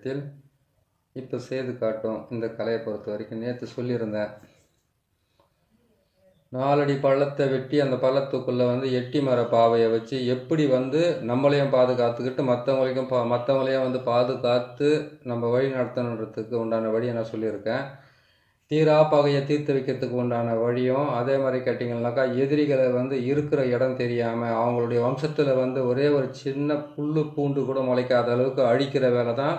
இடத்தில் இப்போ செய்து காட்டும். இந்த கலையை பொறுத்த வரைக்கும் நேற்று சொல்லியிருந்தேன். 4 அடி பள்ளத்தை வெட்டி அந்த பள்ளத்துக்குள்ளே வந்து எட்டி மர பாவையை வச்சு எப்படி வந்து நம்மளையும் பாதுகாத்துக்கிட்டு மற்றவங்களையும் வந்து பாதுகாத்து நம்ம வழி நடத்தணுன்றதுக்கு உண்டான வழியை நான் சொல்லியிருக்கேன். தீரா பகையை தீர்த்து வைக்கிறதுக்கு உண்டான வழியும் அதே மாதிரி கேட்டிங்கன்னாக்கா, எதிரிகளை வந்து இருக்கிற இடம் தெரியாமல் அவங்களுடைய வம்சத்தில் வந்து ஒரே ஒரு சின்ன புல் பூண்டு கூட முளைக்காத அளவுக்கு அழிக்கிற வேலை தான்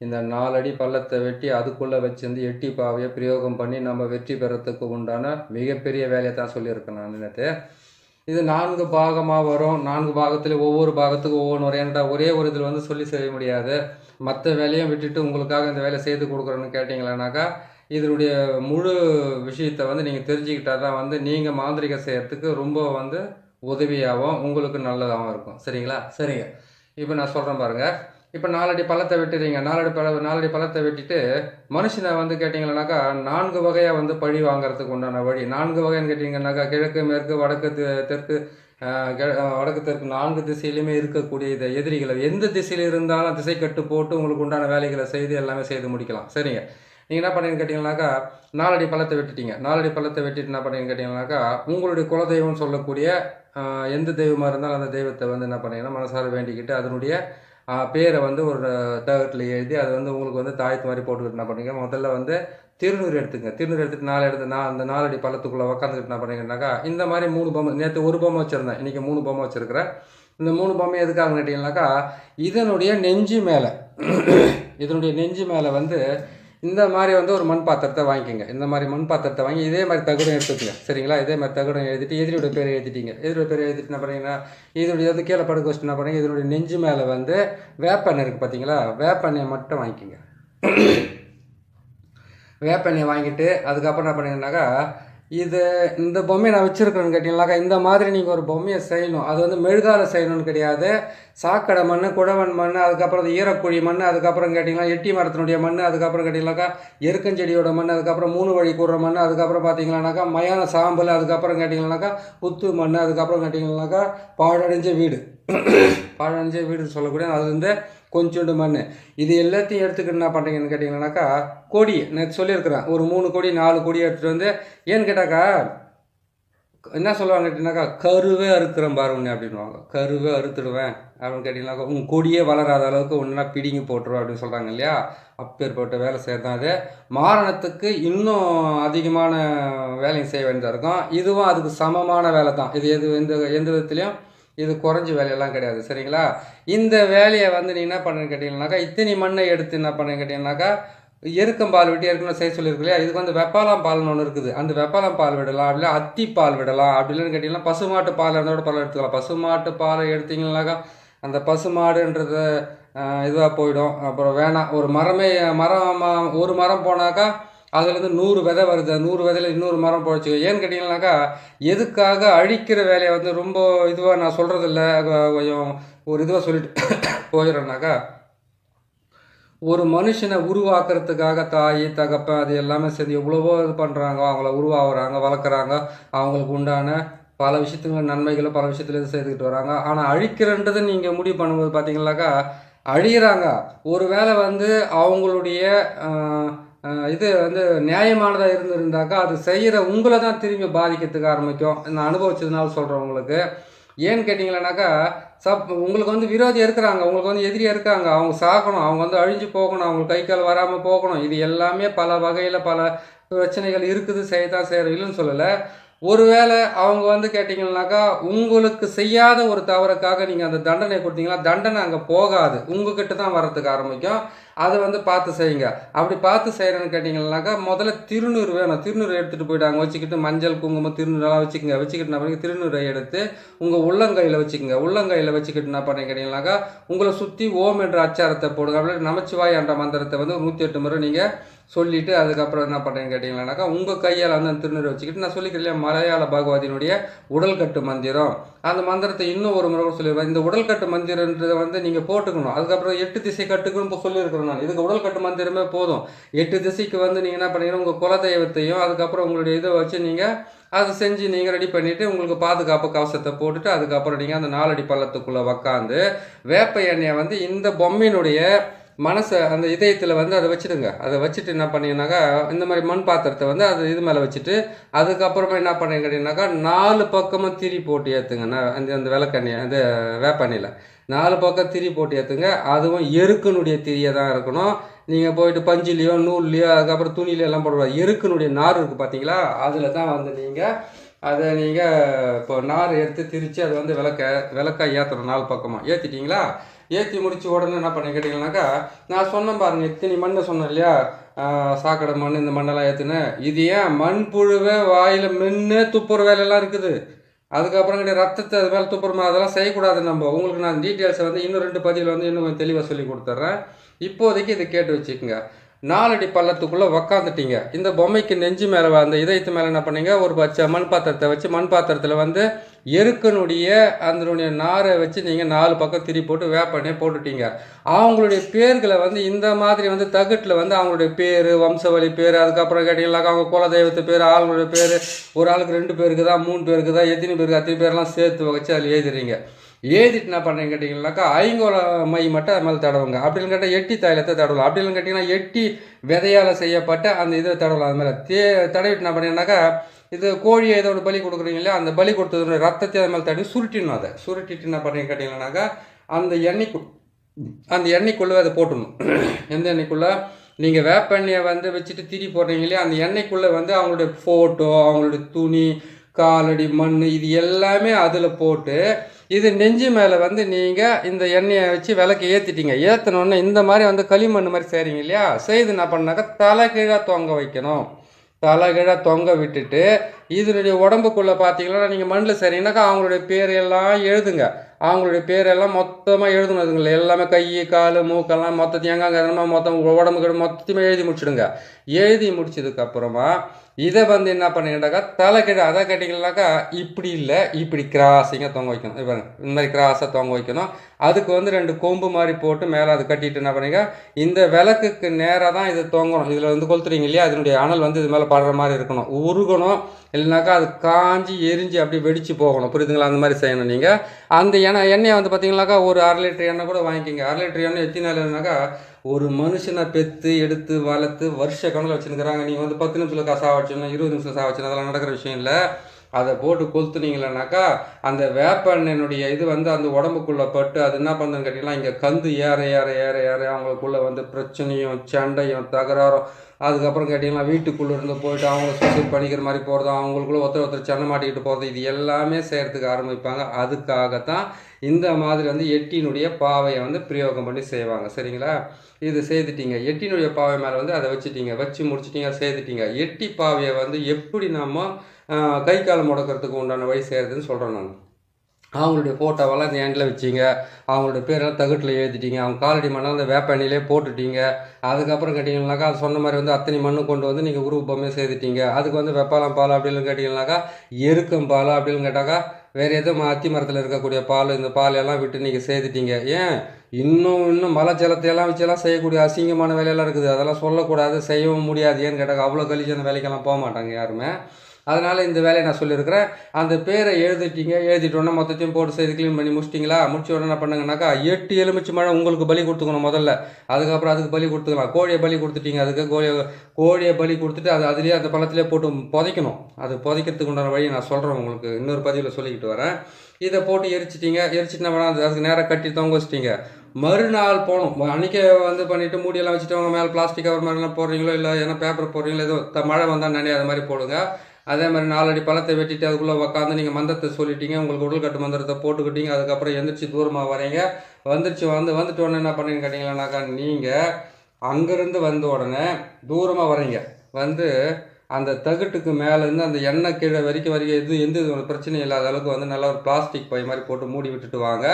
இந்த 4 அடி பள்ளத்தை வெட்டி அதுக்குள்ளே வச்சுருந்து எட்டி பாவையை பிரயோகம் பண்ணி நம்ம வெற்றி பெறத்துக்கு உண்டான மிகப்பெரிய வேலையை தான் சொல்லியிருக்கேன் நான் நேற்று. இது 4 பாகமாக வரும். 4 பாகத்தில் ஒவ்வொரு பாகத்துக்கும் ஒவ்வொன்று ஏன்டா ஒரே ஒரு இதில் வந்து சொல்லி செய்ய முடியாது. மற்ற வேலையும் விட்டுட்டு உங்களுக்காக இந்த வேலை செய்து கொடுக்குறேன்னு கேட்டிங்களானாக்கா, இதனுடைய முழு விஷயத்தை வந்து நீங்கள் தெரிஞ்சுக்கிட்டால் தான் வந்து நீங்கள் மாந்திரிகம் செய்கிறதுக்கு ரொம்ப வந்து உதவியாகவும் உங்களுக்கு நல்லதாகவும் இருக்கும். சரிங்களா? சரிங்க. இப்போ நான் சொல்கிறேன் பாருங்கள். இப்போ 4 அடி பள்ளத்தை வெட்டுறீங்க. 4 அடி பள்ளத்தை வெட்டிட்டு மனுஷனை வந்து கேட்டிங்கன்னாக்கா 4 வகையாக வந்து பழி வாங்கிறதுக்கு உண்டான வழி. 4 வகைன்னு கேட்டிங்கன்னாக்கா, கிழக்கு மேற்கு வடக்கு தெற்கு வடக்கு தெற்கு 4 திசையிலுமே இருக்கக்கூடிய இந்த எதிரிகளை எந்த திசையில் இருந்தாலும் திசை கட்டு போட்டு உங்களுக்கு உண்டான வேலைகளை செய்து எல்லாமே செய்து முடிக்கலாம். சரிங்க. நீங்கள் என்ன பண்ணீங்கன்னு கேட்டிங்கன்னாக்கா, 4 அடி பள்ளத்தை வெட்டிட்டீங்க. 4 அடி பள்ளத்தை வெட்டிட்டு என்ன பண்ணீங்கன்னு கேட்டிங்கன்னாக்கா, உங்களுடைய குலதெய்வம்னு சொல்லக்கூடிய எந்த தெய்வமாக இருந்தாலும் அந்த தெய்வத்தை வந்து என்ன பண்ணீங்கன்னா மனசார வேண்டிக்கிட்டு அதனுடைய பேரை வந்து ஒரு தகட்டில் எழுதி அதை வந்து உங்களுக்கு வந்து தாயத்து மாதிரி போட்டுக்கிட்டு என்ன பண்ணுறீங்க, முதல்ல வந்து திருநூறு எடுத்துங்க. திருநூறு எடுத்துட்டு 4 எடுத்து அந்த 4 அடி பள்ளத்துக்குள்ளே உக்காந்துக்கிட்டு என்ன பண்ணுறீங்கன்னாக்கா, இந்த மாதிரி 3 பொம்மை, நேற்று ஒரு பொம்மை வச்சுருந்தேன், இன்றைக்கி 3 பொம்மை வச்சுருக்கிறேன். இந்த 3 பொம்மை எதுக்காக கேட்டிங்கன்னாக்கா, இதனுடைய நெஞ்சு மேலே வந்து இந்த மாதிரி வந்து ஒரு மண் பாத்திரத்தை வாங்கிக்கோங்க. இந்த மாதிரி மண் பாத்திரத்தை வாங்கி இதே மாதிரி தகுடம் எடுத்துக்கோங்க. சரிங்களா? இதே மாதிரி தகுடம் எழுதிட்டு எதிரியோட பேரை எழுதிட்டீங்க. எதிரியோட பேரை எழுதிட்டு என்ன பண்ணீங்கன்னா, இதனுடைய வந்து கீழே படுக்க வச்சுட்டு என்ன பண்ணுங்க, இதனுடைய நெஞ்சு மேலே வந்து வேப்பெண்ணெய் இருக்குது பார்த்தீங்களா, வேப்பெண்ணெயை மட்டும் வாங்கிக்கோங்க. வேப்பெண்ணெயை வாங்கிட்டு அதுக்கப்புறம் என்ன பண்ணீங்கன்னாக்கா, இந்த பொம்மையை நான் வச்சுருக்கிறேன்னு கேட்டிங்கனாக்கா, இந்த மாதிரி நீங்கள் ஒரு பொம்மையை செய்யணும். அது வந்து மெழுகால செய்யணும்னு கிடையாது. சாக்கடை மண், குழவன் மண், அதுக்கப்புறம் ஈரக்குழி மண், அதுக்கப்புறம் கேட்டிங்கன்னா எட்டி மரத்தினுடைய மண், அதுக்கப்புறம் கேட்டிங்கனாக்கா எருக்கஞ்செடியோட மண், அதுக்கப்புறம் 3 வழி கூடுற மண், அதுக்கப்புறம் பார்த்தீங்கன்னாக்கா மயான சாம்பல், அதுக்கப்புறம் கேட்டிங்கன்னாக்கா புத்து மண், அதுக்கப்புறம் கேட்டிங்கன்னாக்கா பாழடைஞ்ச வீடு சொல்லக்கூடிய அது வந்து கொஞ்சோண்டு மண். இது எல்லாத்தையும் எடுத்துக்கிட்டு என்ன பண்ணுறீங்கன்னு கேட்டிங்கன்னாக்கா, கொடி நான் சொல்லியிருக்கிறேன், ஒரு 3 கொடி 4 கொடி எடுத்துகிட்டு வந்து, ஏன்னு கேட்டாக்கா என்ன சொல்லுவாங்க கேட்டிங்கனாக்கா, கருவே அறுக்கிறேன் பாருங்க அப்படின்வாங்க. கருவே அறுத்துடுவேன் அப்படின்னு கேட்டிங்கனாக்கா, உங்கள் கொடியே வளராத அளவுக்கு ஒன்றுனா பிடிங்கி போட்டுருவோம் அப்படின்னு சொல்கிறாங்க இல்லையா. அப்பேற்பட்ட வேலை செய்யறதான் அது. மாரணத்துக்கு இன்னும் அதிகமான வேலையும் செய்ய வேண்டியதாக இருக்கும். இதுவும் அதுக்கு சமமான வேலை தான். இது எந்த விதத்துலையும் இது குறைஞ்சி வேலையெல்லாம் கிடையாது. சரிங்களா? இந்த வேலையை வந்து நீ என்ன பண்ணுன்னு கேட்டிங்கன்னாக்கா, இத்தனை மண்ணை எடுத்து என்ன பண்ணுன்னு கேட்டிங்கன்னாக்கா, எருக்கம்பால் விட்டு ஏற்கனவே செய்ய சொல்லியிருக்கு இல்லையா, இதுக்கு வந்து வெப்பாலாம் பால்னு ஒன்று இருக்குது. அந்த வெப்பாலம் பால் விடலாம், அப்படின்னா அத்தி பால் விடலாம். அப்படின்னு கேட்டிங்கன்னா பசுமாட்டு பால் இருந்தோட பால் எடுத்துக்கலாம். பசுமாட்டு பாலை எடுத்திங்கன்னாக்கா அந்த பசுமாடுன்றத இதுவாக போயிடும். அப்புறம் வேணாம், ஒரு மரம் போனாக்கா அதுலேருந்து 100 விதை வருது. 100 விதையில் இன்னொரு மரம் போயிடுச்சு. ஏன்னு கேட்டிங்கன்னாக்கா, எதுக்காக அழிக்கிற வேலையை வந்து ரொம்ப இதுவாக நான் சொல்கிறதில்ல, கொஞ்சம் ஒரு இதுவாக சொல்லிட்டு போயிடுறேன்னாக்கா, ஒரு மனுஷனை உருவாக்குறதுக்காக தாய் தகப்பன் அது எல்லாமே சேர்ந்து எவ்வளவோ இது பண்ணுறாங்க, அவங்கள உருவாகுறாங்க, வளர்க்குறாங்க, அவங்களுக்கு உண்டான பல விஷயத்துக்கு நன்மைகளை பல விஷயத்துல இது செய்துக்கிட்டு வராங்க. ஆனால் அழிக்கிறன்றது நீங்கள் முடிவு பண்ணும்போது பார்த்தீங்கன்னாக்கா அழிகிறாங்க. ஒரு வேளை வந்து அவங்களுடைய இது வந்து நியாயமானதாக இருந்திருந்தாக்கா அது செய்கிற உங்களை தான் திரும்பி பாதிக்கிறதுக்கு ஆரம்பிக்கும். நான் அனுபவிச்சதுனால சொல்கிறேன் உங்களுக்கு. ஏன்னு கேட்டிங்களானாக்கா, உங்களுக்கு வந்து விரோதி இருக்கிறாங்க, உங்களுக்கு வந்து எதிரியாக இருக்காங்க, அவங்க சாகணும், அவங்க வந்து அழிஞ்சு போகணும், அவங்களுக்கு கை கால் வராமல் போகணும். இது எல்லாமே பல வகையில் பல பிரச்சனைகள் இருக்குது, செய்யத்தான் செய்கிற இல்லைன்னு சொல்லலை. ஒருவேளை அவங்க வந்து கேட்டிங்கன்னாக்கா, உங்களுக்கு செய்யாத ஒரு தவறுக்காக நீங்கள் அந்த தண்டனை கொடுத்தீங்கன்னா தண்டனை அங்கே போகாது, உங்ககிட்ட தான் வர்றதுக்கு ஆரம்பிக்கும். அதை வந்து பார்த்து செய்யுங்க. அப்படி பார்த்து செய்கிறேன்னு கேட்டிங்கன்னாக்கா, முதல்ல திருநூறு வேணும். திருநூறு எடுத்துகிட்டு போய்ட்டு அங்கே வச்சுக்கிட்டு மஞ்சள் குங்குமம் திருநூறெல்லாம் வச்சுக்கிட்டு என்ன பண்ணி திருநூறை எடுத்து உங்கள் உள்ளங்கையில் வச்சுக்கோங்க. உள்ளங்கையில் வச்சுக்கிட்டு என்ன பண்ணி கேட்டிங்கன்னாக்கா, உங்களை சுற்றி ஓம் என்ற அச்சாரத்தை போடுங்க. அப்படி நமச்சிவாய் என்ற மந்திரத்தை வந்து 108 முறை நீங்கள் சொல்லிவிட்டு அதுக்கப்புறம் என்ன பண்ணுறேன்னு கேட்டிங்கன்னாக்கா, உங்கள் கையால் அந்த திருநூறை வச்சுக்கிட்டு நான் சொல்லிக்கிறேன் மலையாள பகவதியினுடைய உடல் கட்டு மந்திரம், அந்த மந்திரத்தை இன்னும் ஒரு முறை சொல்லிடுவேன். இந்த உடல் கட்டு மந்திரன்றதை வந்து நீங்கள் போட்டுக்கணும். அதுக்கப்புறம் 8 திசை கட்டுக்குன்னு இப்போ சொல்லியிருக்கிறேன் நான். இதுக்கு உடல் கட்டு மந்திரமே போதும். 8 திசைக்கு வந்து நீங்கள் என்ன பண்ணீங்கன்னா உங்கள் குலதெய்வத்தையும் அதுக்கப்புறம் உங்களுடைய இதை வச்சு நீங்கள் அதை செஞ்சு நீங்கள் ரெடி பண்ணிவிட்டு உங்களுக்கு பாதுகாப்பு கவசத்தை போட்டுட்டு அதுக்கப்புறம் நீங்கள் அந்த 4 அடி பள்ளத்துக்குள்ளே உக்காந்து வேப்ப எண்ணெயை வந்து இந்த பொம்மையினுடைய மனசை அந்த இதயத்தில் வந்து அதை வச்சுடுங்க. அதை வச்சுட்டு என்ன பண்ணீங்கன்னாக்கா இந்த மாதிரி மண் பாத்திரத்தை வந்து அது இது மேலே வச்சுட்டு அதுக்கப்புறமா என்ன பண்ணீங்க கேட்டிங்கனாக்கா 4 பக்கமும் திரி போட்டு ஏற்றுங்க. அந்த விளக்கெண்ணெய் அந்த வேப்பெண்ணெயில் 4 பக்கம் திரி போட்டு ஏற்றுங்க. அதுவும் எருக்கனுடைய திரியை தான் இருக்கணும். நீங்கள் போயிட்டு பஞ்சிலையோ நூல்லையோ அதுக்கப்புறம் துணிலையோ எல்லாம் போடுவாங்க. எருக்கனுடைய நார் இருக்குது பார்த்தீங்களா, அதில் தான் வந்து நீங்கள் அதை நீங்கள் இப்போ நார் எடுத்து திரித்து அதை வந்து விளக்காய் ஏற்றணும். 4 பக்கமாக ஏற்றிட்டிங்களா? ஏற்றி முடிச்சு உடனே என்ன பண்ணி கேட்டிங்கனாக்கா நான் சொன்னேன் பாருங்கள், இத்தனை மண்ணை சொன்னேன் இல்லையா, சாக்கடை மண் இந்த மண்ணெல்லாம் ஏற்றுனேன். இது ஏன் மண்புழுவை வாயில் மென்று துப்புற வேலையெல்லாம் இருக்குது. அதுக்கப்புறம் கிடையாது ரத்தத்தை அது மேலே துப்புறமா அதெல்லாம் செய்யக்கூடாது. உங்களுக்கு நான் டீட்டெயில்ஸை வந்து இன்னும் 2 பதிவில் வந்து இன்னும் கொஞ்சம் தெளிவாக சொல்லி கொடுத்துட்றேன். இப்போதைக்கு இதை கேட்டு வச்சுக்கோங்க. 4 அடி பள்ளத்துக்குள்ளே உக்காந்துட்டீங்க. இந்த பொம்மைக்கு நெஞ்சு மேலே அந்த இதயத்து மேலே என்ன பண்ணீங்க, ஒரு பச்சை மண் பாத்திரத்தை வச்சு மண் பாத்திரத்தில் வந்து எருக்கனுடைய அதனுடைய நாரை வச்சு நீங்கள் 4 பக்கம் திரி போட்டு வேப்பண்ணே போட்டுட்டீங்க. அவங்களுடைய பேர்களை வந்து இந்த மாதிரி வந்து தகட்டில் வந்து அவங்களுடைய பேர், வம்சவழி பேர், அதுக்கப்புறம் கேட்டீங்கன்னாக்கா அவங்க குலதெய்வத்து பேர், ஆளுங்களுடைய பேர், ஒரு ஆளுக்கு 2 பேருக்கு தான் 3 பேருக்கு தான் எத்தனை பேருக்கு அத்தனை பேர்லாம் சேர்த்து வச்சு அதில் எழுதிடுறீங்க. எழுதிட்டு என்ன பண்ணுறீங்க கேட்டிங்கனாக்கா ஐங்கோல மை மட்டும் அது மேலே தடவுங்க. அப்படின்னு கேட்டால் எட்டி தைலத்தை தடவலாம். அப்படின்னு கேட்டிங்கன்னா எட்டி விதையால் செய்யப்பட்ட அந்த இதை தடவலாம். அது மேலே தடவிட்டு என்ன பண்ணீங்கன்னாக்கா இது கோழியை ஏதோ பலி கொடுக்குறீங்க இல்லையா, அந்த பலி கொடுத்ததுடைய ரத்தத்தை அது மேலே தடவி சுருட்டிடணும். அதை சுருட்டிட்டு என்ன பண்ணுறீங்க கேட்டிங்கன்னாக்கா அந்த எண்ணெய்க்குள்ளே அதை போட்டுடணும். எந்த எண்ணெய்க்குள்ளே நீங்கள் வேப்பெண்ணெயை வந்து வச்சுட்டு திரி போடுறீங்க இல்லையா, அந்த எண்ணெய்க்குள்ளே வந்து அவங்களுடைய ஃபோட்டோ, அவங்களுடைய துணி, காலடி, மண் இது எல்லாமே அதில் போட்டு இது நெஞ்சு மேலே வந்து நீங்கள் இந்த எண்ணெயை வச்சு விளக்கு ஏற்றிட்டீங்க. ஏற்றினோடனே இந்த மாதிரி வந்து களிமண் மாதிரி செய்கிறீங்க இல்லையா, செய்து என்ன பண்ணாக்கா தலைகீழாக தொங்க வைக்கணும். தலைகீழாக தொங்க விட்டுட்டு இதனுடைய உடம்புக்குள்ளே பார்த்தீங்கன்னா நீங்கள் மண்ணில் செய்கிறீங்கன்னாக்கா அவங்களுடைய பேரெல்லாம் எழுதுங்க. அவங்களுடைய பேரெல்லாம் மொத்தமாக எழுதணும். அதுங்கள எல்லாமே கை, கால், மூக்கெல்லாம் மொத்தத்தையும் எங்கெங்க மொத்தம் உடம்புக்கு மொத்தத்தையுமே எழுதி முடிச்சுடுங்க. எழுதி முடிச்சதுக்கப்புறமா இதை வந்து என்ன பண்ணிக்கிட்டாக்கா தலைக்கீழே அதை கேட்டிங்கனாக்கா இப்படி இல்லை, இப்படி கிராஸிங்காக தொங்க வைக்கணும். இப்போ இந்த மாதிரி கிராஸாக தொங்க வைக்கணும். அதுக்கு வந்து 2 கொம்பு மாதிரி போட்டு மேலே அது கட்டிட்டு என்ன பண்ணிங்க இந்த விளக்குக்கு நேராக தான் இது தொங்கணும். இதில் வந்து கொளுத்துறீங்க இல்லையா, அதனுடைய அனல் வந்து இது மேலே படுற மாதிரி இருக்கணும், உருகணும். இல்லைனாக்கா அது காஞ்சி எரிஞ்சு அப்படியே வெடிச்சு போகணும். புரியுதுங்களா? அந்த மாதிரி செய்யணும். நீங்கள் அந்த எண்ணெயை வந்து பார்த்தீங்கன்னாக்கா ஒரு 1/2 லிட்டர் எண்ணெய் கூட வாங்கிக்கிங்க. 1/2 லிட்டர் எண்ணெய் எத்தனை நாள்னாக்கா ஒரு மனுஷனை பெற்று எடுத்து வளர்த்து வருஷ கணக்கில் வச்சுருக்கிறாங்க. நீங்கள் வந்து 10 நிமிஷத்தில் சாவடிச்சோன்னா 20 நிமிஷம் சாவடிச்சோன்னா அதெல்லாம் நடக்கிற விஷயம் இல்லை. அதை போட்டு கொளுத்துனீங்களேனாக்கா அந்த வேப்பெண்ணெயினுடைய இது வந்து அந்த உடம்புக்குள்ளே பட்டு அது என்ன பண்ணுறதுன்னு கேட்டிங்கன்னா இங்கே கந்து ஏற ஏற ஏற ஏற அவங்களுக்குள்ளே வந்து பிரச்சனையும் சண்டையும் தகராறும். அதுக்கப்புறம் கேட்டிங்கன்னா வீட்டுக்குள்ளே இருந்து போயிட்டு அவங்க சூசைட் பண்ணிக்கிற மாதிரி போகிறது, அவங்களுக்குள்ள ஒருத்தர் சண்டை மாட்டிக்கிட்டு போகிறது, இது எல்லாமே செய்கிறதுக்கு ஆரம்பிப்பாங்க. அதுக்காகத்தான் இந்த மாதிரி வந்து எட்டினுடைய பாவையை வந்து பிரயோகம் பண்ணி செய்வாங்க. சரிங்களா? இது செய்துட்டீங்க. எட்டினுடைய பாவை மேலே வந்து அதை வச்சுட்டீங்க, வச்சு முடிச்சிட்டிங்க, செய்துட்டீங்க. எட்டி பாவையை வந்து எப்படி நம்ம கை காலம் முடக்கிறதுக்கு உண்டான வழி செய்கிறதுன்னு சொல்கிறேன் நான். அவங்களுடைய ஃபோட்டோவெல்லாம் இந்த எண்டில் வச்சிங்க, அவங்களுடைய பேரெல்லாம் தகட்டில் எழுதிட்டீங்க, அவங்க காலடி மண்ணெல்லாம் அந்த வேப்பெண்ணிலே போட்டுட்டீங்க. அதுக்கப்புறம் கேட்டிங்கனாக்கா அது சொன்ன மாதிரி வந்து அத்தனை மண்ணு கொண்டு வந்து நீங்கள் உருவப்பமே செய்துட்டீங்க. அதுக்கு வந்து வெப்பாலம் பால் அப்படின்னு கேட்டிங்கனாக்கா எருக்கம் பால் அப்படின்னு கேட்டாக்கா வேறு எதுவும் அத்தி மரத்தில் இருக்கக்கூடிய பால், இந்த பாலையெல்லாம் விட்டு நீங்கள் செய்துட்டீங்க. ஏன் இன்னும் மலை ஜலத்தையெல்லாம் வச்செல்லாம் செய்யக்கூடிய அசிங்கமான வேலையெல்லாம் இருக்குது. அதெல்லாம் சொல்லக்கூடாது, செய்யவும் முடியாது. ஏன்னு கேட்டாக்கா அவ்வளோ கழிச்சு அந்த வேலைக்கெல்லாம் போக மாட்டாங்க யாருமே. அதனால் இந்த வேலையை நான் சொல்லியிருக்கிறேன். அந்த பேரை எழுதிட்டீங்க, எழுதிட்டோன்னா மொத்தத்தையும் போட்டு செய்து க்ளீன் பண்ணி முடிச்சிட்டிங்களா? முடிச்ச உடனே என்ன பண்ணுங்கனாக்கா 8 எலுமிச்சை பழம் உங்களுக்கு பலி கொடுத்துக்கணும் முதல்ல. அதுக்கப்புறம் அதுக்கு பலி கொடுத்துக்கலாம். கோழியை பலி கொடுத்துட்டீங்க, அதுக்கு கோழியை பலி கொடுத்துட்டு அதுலேயே அந்த பழத்திலே போட்டு புதைக்கணும். அது புதைக்கிறதுக்கு உண்டான வழி நான் சொல்கிறேன் உங்களுக்கு, இன்னொரு பதிவில் சொல்லிக்கிட்டு வரேன். இதை போட்டு எரிச்சிட்டிங்க, எரிச்சிட்டு வேணாம் அதுக்கு நேராக கட்டி தொங்க வச்சிட்டிங்க. மறுநாள் போகணும். அன்றைக்கே வந்து பண்ணிவிட்டு மூடியெல்லாம் வச்சுட்டு அவங்க மேலே பிளாஸ்டிக் கவர் மாதிரிலாம் போடுறீங்களோ இல்லை ஏன்னா பேப்பர் போடுறீங்களோ ஏதோ மழை வந்தால் நினையாத மாதிரி போடுங்க. அதே மாதிரி 4 அடி பழத்தை வெட்டிட்டு அதுக்குள்ளே உட்காந்து நீங்கள் மந்திரத்தை சொல்லிட்டீங்க, உங்களுக்கு உடல்கட்டு மந்திரத்தை போட்டுக்கிட்டீங்க. அதுக்கப்புறம் எந்திரிச்சு தூரமாக வரீங்க. வந்துட்டு உடனே என்ன பண்ணீங்கன்னு கேட்டிங்களானாக்கா நீங்கள் அங்கேருந்து வந்த உடனே தூரமாக வரீங்க. வந்து அந்த தகுட்டுக்கு மேலேருந்து அந்த எண்ணெய் கீழே வரைக்கும் எந்த ஒரு பிரச்சனையும் இல்லாத அளவுக்கு வந்து நல்லா ஒரு பிளாஸ்டிக் பை மாதிரி போட்டு மூடி விட்டுட்டு வாங்க.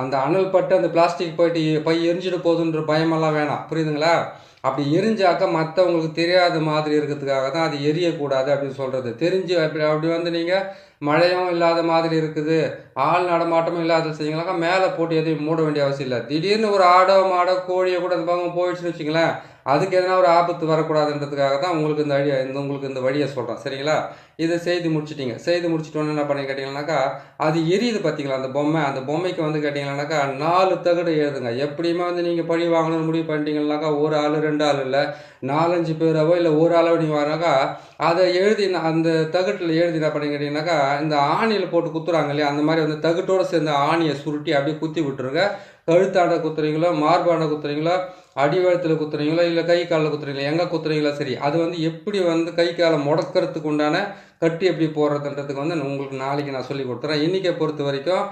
அந்த அனல் பட்டு அந்த பிளாஸ்டிக் பை எரிஞ்சிட்டு போகுதுன்ற பயமெல்லாம் வேணாம். புரியுதுங்களா? அப்படி எரிஞ்சாக்க மற்றவங்களுக்கு தெரியாத மாதிரி இருக்கிறதுக்காக தான் அது எரியக்கூடாது அப்படின்னு சொல்கிறது. தெரிஞ்சு அப்படி வந்து நீங்கள் மழையும் இல்லாத மாதிரி இருக்குது, ஆள் நடமாட்டமும் இல்லாத செஞ்சீங்களாக்கா மேலே போட்டு எதையும் மூட வேண்டிய அவசியம் இல்லை. திடீர்னு ஒரு ஆடோ மாடோ கோழியை கூட அந்த பக்கம் போயிடுச்சுன்னு வச்சுங்களேன், அதுக்கு எதனா ஒரு ஆபத்து வரக்கூடாதுன்றதுக்காக தான் உங்களுக்கு இந்த வழியை சொல்கிறேன். சரிங்களா? இதை செய்து முடிச்சிட்டிங்க. செய்து முடிச்சிட்டோன்னு என்ன பண்ணி கேட்டிங்கன்னாக்கா, அது எரியுது பார்த்தீங்களா அந்த பொம்மை. அந்த பொம்மைக்கு வந்து கேட்டிங்கன்னாக்கா 4 தகடு எழுதுங்க. எப்படியுமே வந்து நீங்கள் பழி வாங்கணும்னு முடிவு பண்ணிட்டீங்கன்னாக்கா, ஒரு ஆள் 2 ஆள் இல்லை, 4 5 பேராவோ இல்லை ஒரு ஆளோ நீங்கள் வராக்கா, அதை எழுதி அந்த தகட்டில் எழுதி என்ன பண்ணி கேட்டிங்கன்னாக்கா, இந்த ஆணியில் போட்டு குத்துறாங்க இல்லையா, அந்த மாதிரி வந்து தகட்டோடு சேர்ந்த ஆணியை சுருட்டி அப்படியே குத்தி விட்டுருங்க. கழுத்தாண்ட குத்துறீங்களோ, மார்பாண்ட குத்துறீங்களோ, அடிவயத்தில் குத்துறீங்களோ, இல்லை கை காலில் குத்துறீங்களோ, எங்கே குத்துறீங்களோ சரி, அது வந்து எப்படி வந்து கை காலை முடக்கிறதுக்கு உண்டான கட்டி எப்படி போடுறதுன்றதுக்கு வந்து உங்களுக்கு நாளைக்கு நான் சொல்லி கொடுத்துறேன். இன்றைக்கை பொறுத்த வரைக்கும்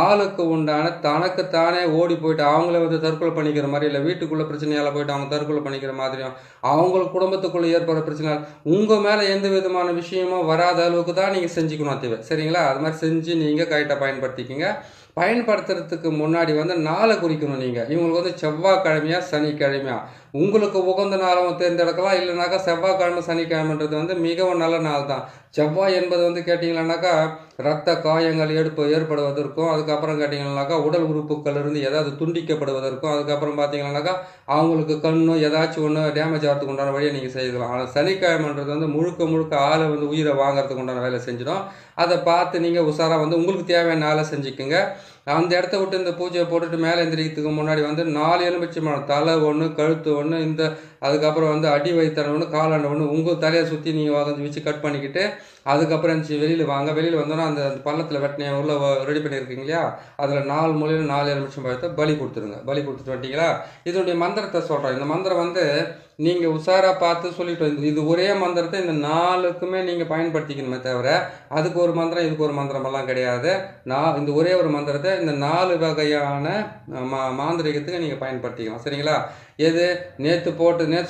ஆளுக்கு உண்டான தனக்குத்தானே ஓடி போயிட்டு அவங்கள வந்து தற்கொலை பண்ணிக்கிற மாதிரி, இல்லை வீட்டுக்குள்ளே பிரச்சனையால் போயிட்டு அவங்க தற்கொலை பண்ணிக்கிற மாதிரியும், அவங்களுக்கு குடும்பத்துக்குள்ளே ஏற்படுற பிரச்சனை உங்கள் மேலே எந்த விதமான விஷயமும் வராத அளவுக்கு தான் நீங்கள் செஞ்சுக்கணும் தேவை. சரிங்களா? அது மாதிரி செஞ்சு நீங்கள் கரெக்டாக பயன்படுத்திக்கிங்க. பயன்படுத்துறதுக்கு முன்னாடி வந்து நாளை குறிக்கணும். நீங்கள் இவங்களுக்கு வந்து செவ்வாய்க்கிழமையா சனிக்கிழமையா உங்களுக்கு உகந்த நாளும் தேர்ந்தெடுக்கலாம். இல்லைனாக்கா செவ்வாய்க்கிழமை சனிக்கிழமைன்றது வந்து மிகவும் நல்ல நாள் தான். செவ்வாய் என்பது வந்து கேட்டிங்கன்னாக்கா இரத்த காயங்கள் ஏற்படுவதற்கும், அதுக்கப்புறம் கேட்டிங்கன்னாக்கா உடல் உறுப்புகள் இருந்து ஏதாவது துண்டிக்கப்படுவதற்கும், அதுக்கப்புறம் பார்த்தீங்கன்னாக்கா அவங்களுக்கு கண்ணு ஏதாச்சும் ஒன்று டேமேஜ் ஆகிறதுக்கு உண்டான வழியை நீங்கள் செய்யலாம். ஆனால் சனிக்கிழமைன்றது வந்து முழுக்க ஆளை வந்து உயிரை வாங்கிறதுக்கு உண்டான வேலை செஞ்சிடும். அதை பார்த்து நீங்கள் உஷாராக வந்து உங்களுக்கு தேவையான ஆளை செஞ்சுக்குங்க. அந்த இடத்த விட்டு இந்த பூஜையை போட்டுட்டு மேலே எந்திரிக்கிறதுக்கு முன்னாடி வந்து 4 எலுமிச்சம்பழம், தலை ஒன்று, கழுத்து ஒன்று, அதுக்கப்புறம் வந்து அடி வயிற்றான ஒன்று, காலாண்ட ஒன்று, உங்கள் தலையை சுற்றி நீங்கள் வச்சு கட் பண்ணிக்கிட்டு அதுக்கப்புறம் இருந்துச்சு வெளியில் வாங்க. வெளியில் வந்தோன்னா அந்த பள்ளத்தில் வெட்டின உள்ள ரெடி பண்ணியிருக்கீங்க இல்லையா, அதில் 4 மூலையில் 4 எலுமிச்சம்பழத்தை பலி கொடுத்துருங்க. பலி கொடுத்துட்டு வந்துட்டீங்களா? இதனுடைய மந்திரத்தை சொல்கிறேன். இந்த மந்திரம் வந்து நீங்கள் உஷாராக பார்த்து சொல்லிட்டோம். இது ஒரே மந்திரத்தை இந்த 4க்குமே நீங்கள் பயன்படுத்திக்கணுமே தவிர அதுக்கு ஒரு மந்திரம் இதுக்கு ஒரு மந்திரமெல்லாம் கிடையாது. இந்த ஒரே ஒரு மந்திரத்தை இந்த 4 வகையான மாந்திரிகத்துக்கு நீங்கள் பயன்படுத்திக்கலாம். சரிங்களா? எது நேற்று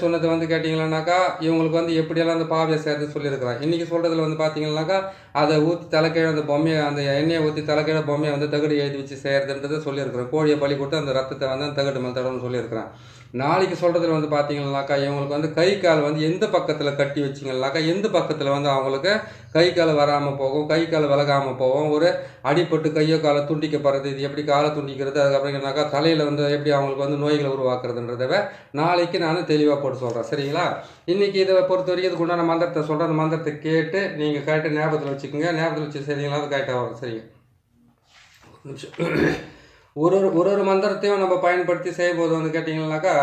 சொன்னது வந்து கேட்டிங்கன்னாக்கா இவங்களுக்கு வந்து எப்படியெல்லாம் அந்த பாவியை சேர்த்து சொல்லியிருக்கிறேன். இன்றைக்கி சொல்கிறதுல வந்து பார்த்தீங்கன்னாக்கா அதை ஊற்றி தலைக்கீழ அந்த பொம்மையை, அந்த எண்ணெயை ஊற்றி தலைக்கீழ பொம்மையை வந்து தகடு எழுதி வச்சு செய்கிறதுன்றதை சொல்லியிருக்கிறேன். கோழியை பலி கொடுத்து அந்த ரத்தத்தை வந்து அந்த தகடு மேல் தடவுன்னு சொல்லியிருக்கிறேன். நாளைக்கு சொல்கிறதுல வந்து பார்த்தீங்கன்னாக்கா இவங்களுக்கு வந்து கை கால் வந்து எந்த பக்கத்தில் கட்டி வச்சிங்கன்னாக்கா எந்த பக்கத்தில் வந்து அவங்களுக்கு கை கால் வராமல் போகும், கை கால் விலகாமல் போகும், ஒரு அடிப்பட்டு கையோ காலை துண்டிக்கப்படுறது, இது எப்படி காலை துண்டிக்கிறது, அதுக்கப்புறம்னாக்கா தலையில் வந்து எப்படி அவங்களுக்கு வந்து நோய்களை உருவாக்குறதுன்றதை நாளைக்கு நான் தெளிவாக போட்டு சொல்கிறேன். சரிங்களா? இன்றைக்கி இதை பொறுத்த வரைக்கும் இதுக்கு உண்டான மந்திரத்தை சொல்கிறேன். அந்த மந்திரத்தை கேட்டு நீங்கள் கரெக்டாக ஞாபகத்தில் வச்சுக்கோங்க. ஞாபகத்தில் வச்சு சரிங்களா? அது கரெக்டாக வரும். சரிங்க. ஒரு மந்திரத்தையும் நம்ம பயன்படுத்தி செய்யும்போது வந்து கேட்டிங்கன்னாக்கா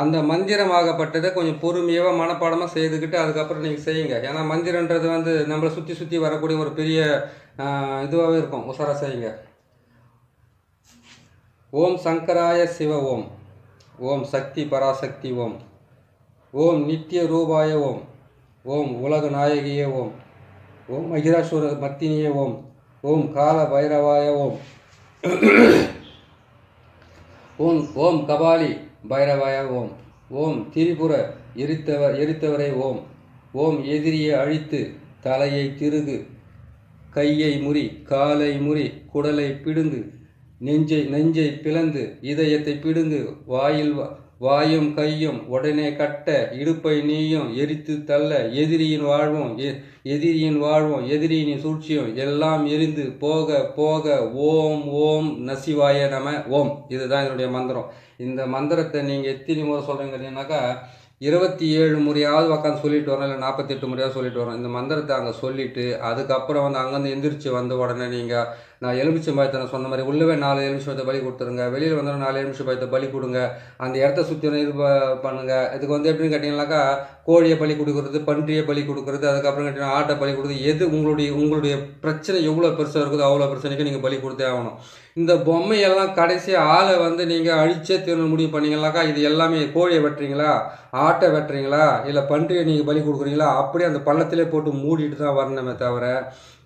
அந்த மந்திரமாகப்பட்டதை கொஞ்சம் பொறுமையாக மனப்பாடமாக செய்துக்கிட்டு அதுக்கப்புறம் நீங்கள் செய்யுங்க. ஏன்னா மந்திரன்றது வந்து நம்மளை சுற்றி வரக்கூடிய ஒரு பெரிய இதுவாகவே இருக்கும். உஷாராக செய்யுங்க. ஓம் சங்கராய சிவ ஓம், ஓம் சக்தி பராசக்தி ஓம், ஓம் நித்திய ரூபாய ஓம், ஓம் உலக நாயகியே ஓம், ஓம் மகிராசுர மர்த்தினியே ஓம், ஓம் கால பைரவாய ஓம், ஓம் கபாலி பைரவாய ஓம், ஓம் திரிபுர எரித்தவரை ஓம், ஓம் எதிரியை அழித்து தலையை திருகு, கையை முறி, காலை முறி, குடலை பிடுங்கு, நெஞ்சை பிளந்து, இதயத்தை பிடுங்கு, வாயும் கையும் உடனே கட்ட, இடுப்பை நீயும் எரித்து தள்ள, எதிரியின் வாழ்வும் எதிரியின் சூழ்ச்சியும் எல்லாம் எரிந்து போக ஓம் ஓம் நசிவாய நம ஓம். இதுதான் என்னுடைய மந்திரம். இந்த மந்திரத்தை நீங்கள் எத்தனை முறை சொல்கிறீங்கன்னாக்கா 27 முறையாவது உட்காந்து சொல்லிட்டு வரோம், இல்லை 48 முறையாவது சொல்லிட்டு வரோம். இந்த மந்திரத்தை அங்கே சொல்லிவிட்டு அதுக்கப்புறம் வந்து அங்கேருந்து எந்திரிச்சு வந்த உடனே நீங்கள் நான் எலுமிச்சம்பழத்தை நான் சொன்ன மாதிரி உள்ளவே 4 எலுமிச்சம்பழத்தை பலி கொடுத்துருங்க. வெளியில் வந்தாலும் 4 எலுமிச்சம்பழத்தை பலி கொடுங்க. அந்த இடத்த சுற்றி இது பண்ணுங்கள். இதுக்கு வந்து எப்படின்னு கேட்டிங்கன்னாக்கா கோழியை பலி கொடுக்குறது, பன்றியை பலி கொடுக்குறது, அதுக்கப்புறம் கேட்டிங்கன்னா ஆட்டை பலி கொடுக்குறது, எது உங்களுடைய பிரச்சனை எவ்வளோ பெருசாக இருக்குதோ அவ்வளோ பிரச்சனைக்கு நீங்கள் பலி கொடுத்தே ஆகணும். இந்த பொம்மையெல்லாம் கடைசியாக ஆளை வந்து நீங்கள் அழிச்சே தீர்வு முடிவு பண்ணிங்கனாக்கா இது எல்லாமே கோழியை வெட்டுறீங்களா, ஆட்டை வெட்டுறீங்களா, இல்லை பன்றியை நீங்கள் பலி கொடுக்குறீங்களா, அப்படியே அந்த பள்ளத்திலே போட்டு மூடிட்டு தான் வரணுமே தவிர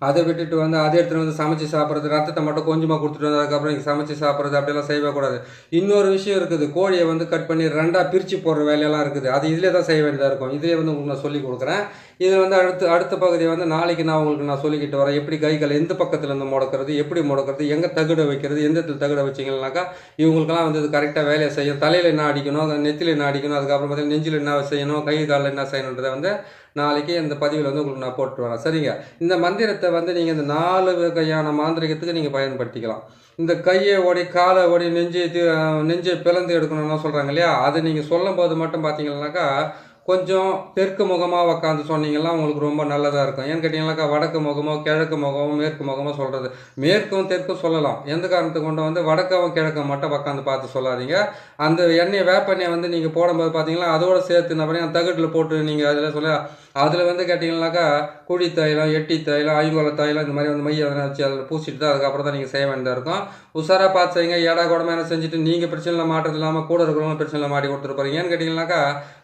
அதை விட்டுட்டு வந்து அதே இடத்துல வந்து சமைச்சு சாப்பிட்றது, ரத்தத்தை மட்டும் கொஞ்சமாக கொடுத்துட்டு வந்து அதுக்கப்புறம் நீங்கள் சமைச்சு சாப்பிட்றது அப்படியெல்லாம் செய்யவே கூடாது. இன்னொரு விஷயம் இருக்குது, கோழியை வந்து கட் பண்ணி 2ஆக பிரித்து போடுற வேலையெல்லாம் இருக்குது. அது இதிலே தான் செய்ய வேண்டியதாக இருக்கும். இதிலே வந்து உங்களுக்கு நான் சொல்லி கொடுக்குறேன். இதில் வந்து அடுத்த பகுதியை வந்து நாளைக்கு நான் உங்களுக்கு நான் சொல்லிக்கிட்டு வரேன். எப்படி கைகளை எந்த பக்கத்தில் இருந்து முடக்கிறது, எப்படி முடக்கிறது, எங்கே தகுட வைக்கிறது, எந்த இடத்துல தகுட வச்சிங்கன்னாக்கா இவங்களுக்கெல்லாம் வந்து இது கரெக்டாக வேலையை செய்யும். தலையில் என்ன அடிக்கணும், நெத்தியில் என்ன அடிக்கணும், அதுக்கப்புறம் பார்த்தீங்கன்னா நெஞ்சில் என்ன செய்யணும், கை காலில் என்ன செய்யணுன்றதை வந்து நாளைக்கு இந்த பதிவில் வந்து உங்களுக்கு நான் போட்டு வரேன். சரிங்க. இந்த மந்திரத்தை வந்து நீங்கள் இந்த 4 வகையான மாந்திரிகத்துக்கு நீங்கள் பயன்படுத்திக்கலாம். இந்த கையை ஓடி காலை ஓடி நெஞ்சை பிளந்து எடுக்கணும்னு சொல்கிறாங்க இல்லையா, அது நீங்கள் சொல்லும்போது மட்டும் பார்த்தீங்கன்னாக்கா கொஞ்சம் தெற்கு முகமாக உக்காந்து சொன்னீங்கன்னா உங்களுக்கு ரொம்ப நல்லதாக இருக்கும். ஏன்னு கேட்டிங்கனாக்கா வடக்கு முகமோ கிழக்கு முகமோ மேற்கு முகமோ சொல்கிறது, மேற்கும் தெற்கும் சொல்லலாம். எந்த காரணத்துக்கு கொண்டு வந்து வடக்கவும் கிழக்கும் மட்டும் உக்காந்து பார்த்து சொல்லாதீங்க. அந்த எண்ணெயை வேப்பெண்ணெயை வந்து நீங்கள் போடும்போது பார்த்தீங்கன்னா அதோடு சேர்த்து என்ன பண்ணி அந்த தகட்டில் போட்டு நீங்கள் அதில் சொல்ல அதில் வந்து கேட்டிங்கனாக்கா குழி தைலம், எட்டி தைலம், ஐங்கோல தைலம் இந்த மாதிரி வந்து மைய எதனா வச்சு அதில் பூசிட்டு தான் அதுக்கப்புறம் தான் நீங்கள் செய்ய வேண்டியதாக இருக்கும். உஷாராக பார்த்து செய்யுங்க. ஏடா கூடமா என்ன செஞ்சுட்டு நீங்கள் பிரச்சனையில் மாட்டுறது இல்லாமல் கூட இருக்கிறவங்க பிரச்சனையில் மாட்டி கொடுத்துருப்பாரு. ஏன்னு கேட்டிங்கனாக்கா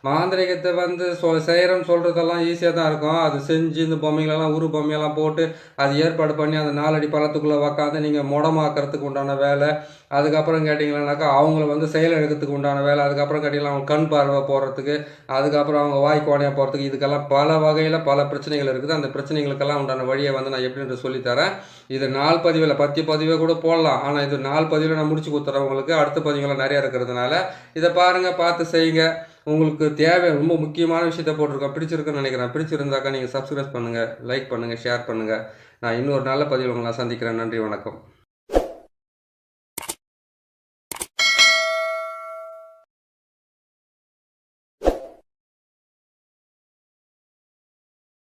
மாந்திரிகத்தை வந்து செய்கிறோன்னு சொல்கிறதெல்லாம் ஈஸியாக தான் இருக்கும். அது செஞ்சு இந்த பொம்மைகளெல்லாம் பொம்மையெல்லாம் போட்டு அது ஏற்பாடு பண்ணி அந்த 4 அடி பள்ளத்துக்குள்ளே உக்காந்து நீங்கள் முடமாக்கிறதுக்கு உண்டான வேலை. அதுக்கப்புறம் கேட்டிங்கன்னாக்கா அவங்கள வந்து செயல் எடுக்கிறதுக்கு உண்டான வேலை. அதுக்கப்புறம் கேட்டிங்கன்னா அவங்க கண் பார்வை போடுறதுக்கு, அதுக்கப்புறம் அவங்க வாய் கோணையாக போகிறதுக்கு, இதுக்கெல்லாம் பல வகையில் பல பிரச்சனைகள் இருக்குது. அந்த பிரச்சனைகளுக்கெல்லாம் உண்டான வழியை வந்து நான் எப்படின்னு சொல்லித்தரேன். இது 4 பதிவில் 10 பதிவே கூட போடலாம். ஆனால் இது 4 பதிவில் நான் முடிச்சு கொடுத்துறேன் உங்களுக்கு. அடுத்த பதிவுகள் நிறையா இருக்கிறதுனால இதை பாருங்கள், பார்த்து செய்யுங்க. உங்களுக்கு தேவை ரொம்ப முக்கியமான விஷயத்த போட்டிருக்கேன். பிடிச்சிருக்குன்னு நினைக்கிறேன். பிடிச்சிருந்தாக்கா நீங்கள் சப்ஸ்கிரைப் பண்ணுங்கள், லைக் பண்ணுங்கள், ஷேர் பண்ணுங்கள். நான் இன்னொரு நல்ல பதிவில் உங்களை சந்திக்கிறேன். நன்றி, வணக்கம்.